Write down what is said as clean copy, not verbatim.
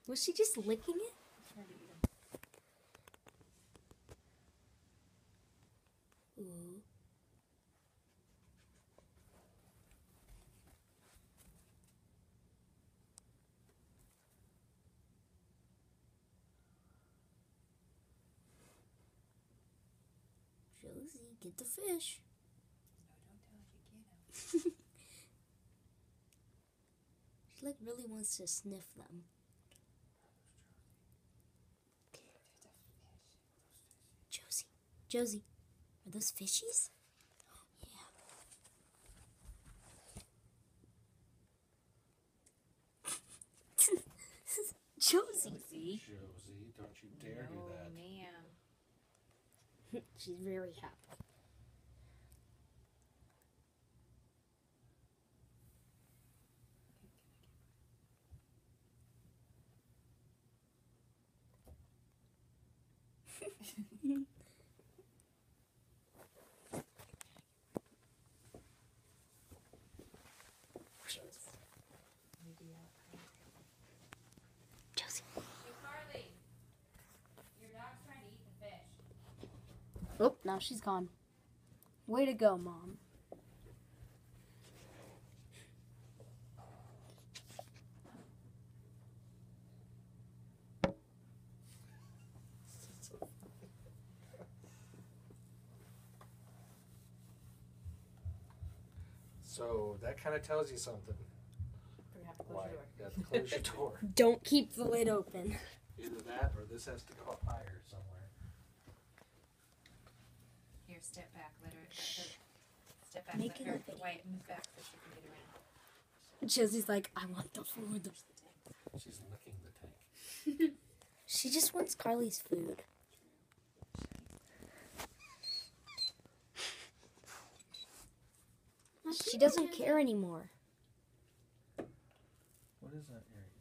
Was she just licking it? Trying to eat 'em. Ooh. Josie, get the fish. No, don't tell her you get 'em. She like really wants to sniff them. Josie, Josie, are those fishies? Yeah. Josie. Josie. Josie, don't you dare do No, that. ma'am. She's very happy. Maybe out. Josie. Hey, Carly. Your dog's trying to eat the fish. Oh, now she's gone. Way to go, Mom. So that kind of tells you something. You have to close Why? your door. You have to close your door. Don't keep the lid open. Either that or this has to go up higher somewhere. Here, step back. Let her. Step back. Make Let it her. a video. Wait, move back so she can get around. Josie's like, I want the food. There's the tank. She's licking the tank. She just wants Carly's food. She doesn't care anymore. What is that area?